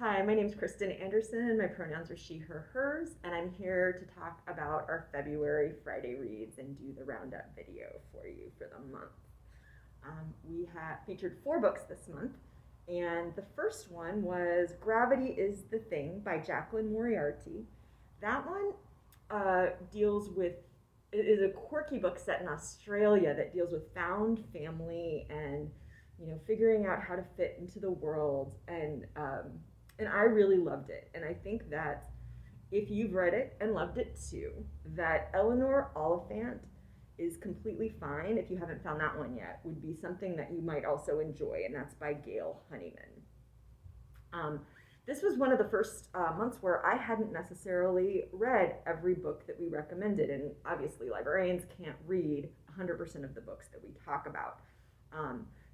Hi, my name is Kristin Anderson. My pronouns are she, her, hers, and I'm here to talk about our February Friday reads and do the roundup video for you for the month. We have featured 4 books this month, and the first one was Gravity is the Thing by Jaclyn Moriarty. That one it is a quirky book set in Australia that deals with found family and figuring out how to fit into the world, and I really loved it. And I think that if you've read it and loved it too, that Eleanor Oliphant is completely fine. If you haven't found that one yet, would be something that you might also enjoy, and that's by Gail, Honeyman. This was one of the first months where I hadn't necessarily read every book that we recommended, and obviously librarians can't read 100% of the books that we talk about.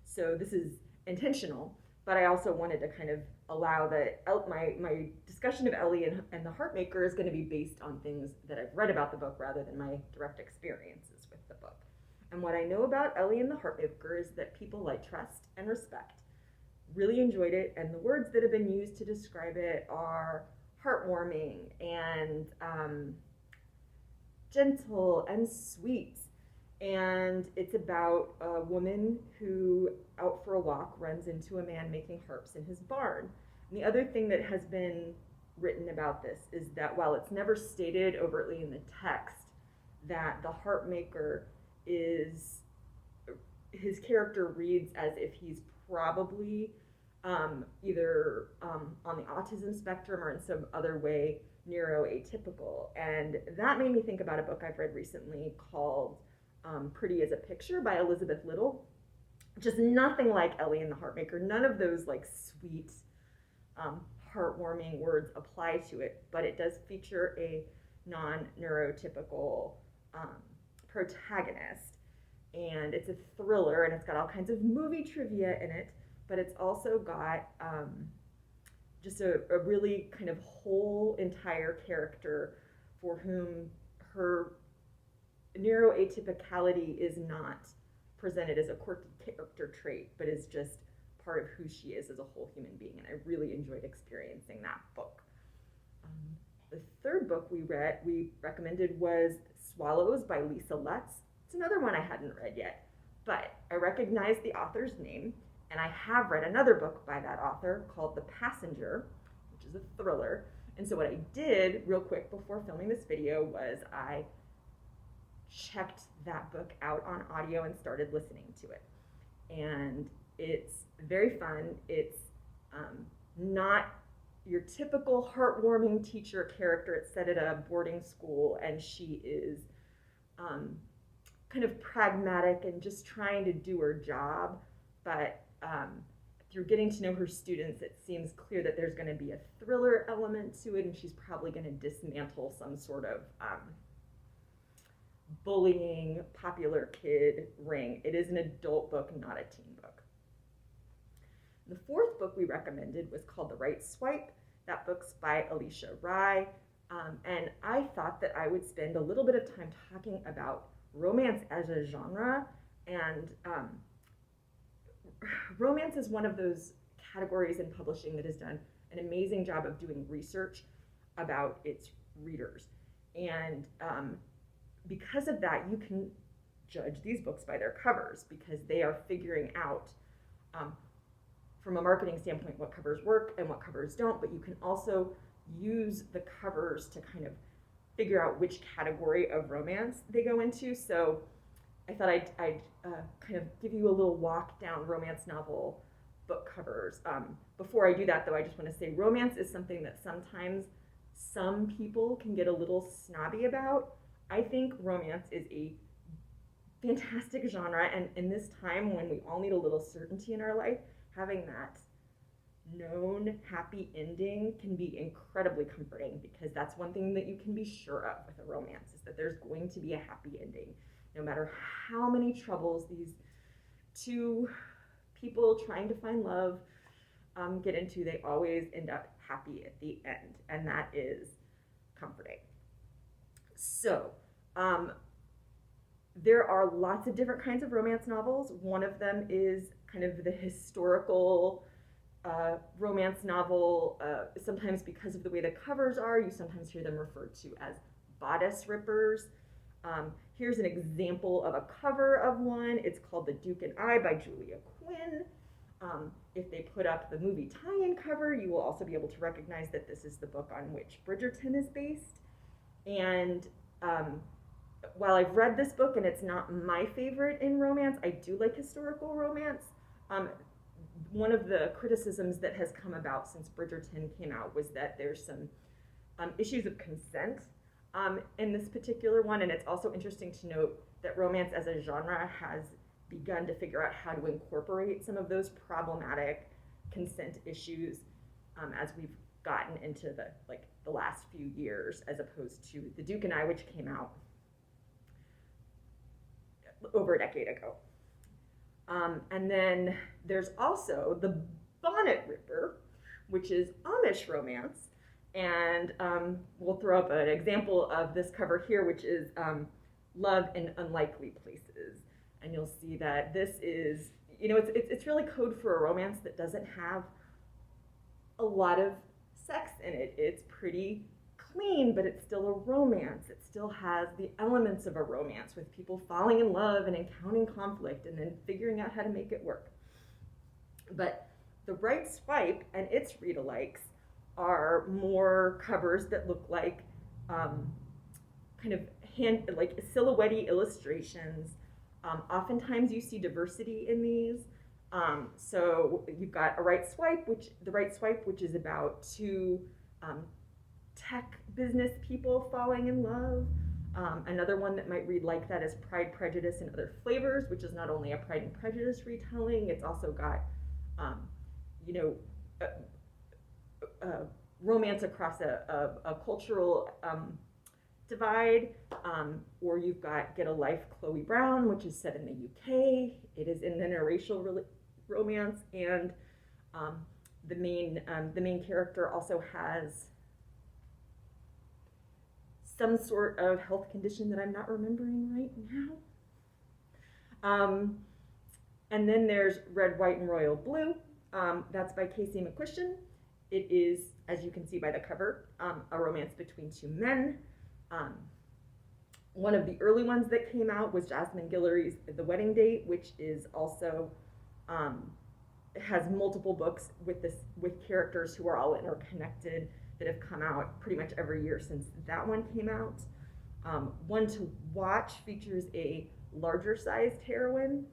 So this is intentional, but I also wanted to kind of allow that my discussion of Ellie and the Harpmaker is going to be based on things that I've read about the book rather than my direct experiences with the book. And what I know about Ellie and the Harpmaker is that people I trust and respect really enjoyed it, and the words that have been used to describe it are heartwarming and gentle and sweet. And it's about a woman who, out for a walk, runs into a man making harps in his barn. And the other thing that has been written about this is that while it's never stated overtly in the text, that the Harpmaker is, his character reads as if he's probably either on the autism spectrum or in some other way neuroatypical. And that made me think about a book I've read recently called Pretty as a Picture by Elizabeth Little. Just nothing like Ellie and the Harpmaker. None of those like sweet, heartwarming words apply to it, but it does feature a non-neurotypical protagonist. And it's a thriller, and it's got all kinds of movie trivia in it, but it's also got just a really kind of whole entire character for whom her neuroatypicality is not presented as a quirky character trait, but is just part of who she is as a whole human being, and I really enjoyed experiencing that book. The third book we recommended was Swallows by Lisa Lutz. It's another one I hadn't read yet, but I recognized the author's name, and I have read another book by that author called The Passenger, which is a thriller. And so what I did real quick before filming this video was I checked that book out on audio and started listening to it. And it's very fun. It's not your typical heartwarming teacher character. It's set at a boarding school, and she is kind of pragmatic and just trying to do her job. But through getting to know her students, it seems clear that there's going to be a thriller element to it, and she's probably going to dismantle some sort of bullying popular kid ring. It is an adult book, not a teen book. The fourth book we recommended was called The Right Swipe. That book's by Alisha, and I thought that I would spend a little bit of time talking about romance as a genre. And romance is one of those categories in publishing that has done an amazing job of doing research about its readers. And because of that, you can judge these books by their covers, because they are figuring out from a marketing standpoint what covers work and what covers don't, but you can also use the covers to kind of figure out which category of romance they go into. So I thought I'd kind of give you a little walk down romance novel book covers. Before I do that, though, I just want to say romance is something that sometimes some people can get a little snobby about. I think romance is a fantastic genre, and in this time when we all need a little certainty in our life, having that known happy ending can be incredibly comforting, because that's one thing that you can be sure of with a romance, is that there's going to be a happy ending. No matter how many troubles these two people trying to find love get into, they always end up happy at the end, and that is comforting. So there are lots of different kinds of romance novels. One of them is kind of the historical romance novel, sometimes because of the way the covers are, you sometimes hear them referred to as bodice rippers. Here's an example of a cover of one. It's called The Duke and I by Julia Quinn. If they put up the movie tie-in cover, you will also be able to recognize that this is the book on which Bridgerton is based. And while I've read this book and it's not my favorite in romance, I do like historical romance. One of the criticisms that has come about since Bridgerton came out was that there's some issues of consent in this particular one, and it's also interesting to note that romance as a genre has begun to figure out how to incorporate some of those problematic consent issues as we've gotten into the last few years, as opposed to The Duke and I, which came out over a decade ago. And then there's also The Bonnet Ripper, which is Amish romance. And we'll throw up an example of this cover here, which is Love in Unlikely Places. And you'll see that this is, it's really code for a romance that doesn't have a lot of sex in it. It's pretty clean, but it's still a romance. It still has the elements of a romance with people falling in love and encountering conflict and then figuring out how to make it work. But The Right Swipe and its read-alikes are more covers that look like kind of silhouette illustrations. Oftentimes you see diversity in these. So you've got The Right Swipe, which is about two tech business people falling in love. Another one that might read like that is Pride, Prejudice, and Other Flavors, which is not only a Pride and Prejudice retelling, it's also got, romance across a cultural divide. Or you've got Get a Life, Chloe Brown, which is set in the UK. It is an interracial romance, and the main character also has some sort of health condition that I'm not remembering right now. And then there's Red, White, and Royal Blue. That's by Casey McQuiston. It is, as you can see by the cover, a romance between two men. One of the early ones that came out was Jasmine Guillory's The Wedding Date, which is also has multiple books with characters who are all interconnected that have come out pretty much every year since that one came out. One to Watch features a larger sized heroine,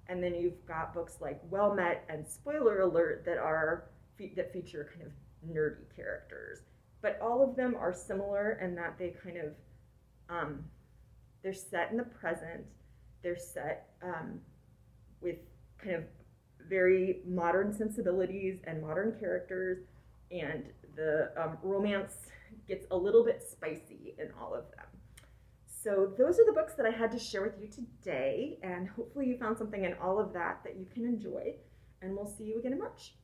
and then you've got books like Well Met and Spoiler Alert that feature kind of nerdy characters. But all of them are similar in that they kind of they're set in the present. They're set with kind of very modern sensibilities and modern characters, and the romance gets a little bit spicy in all of them. So those are the books that I had to share with you today, and hopefully you found something in all of that you can enjoy, and we'll see you again in March.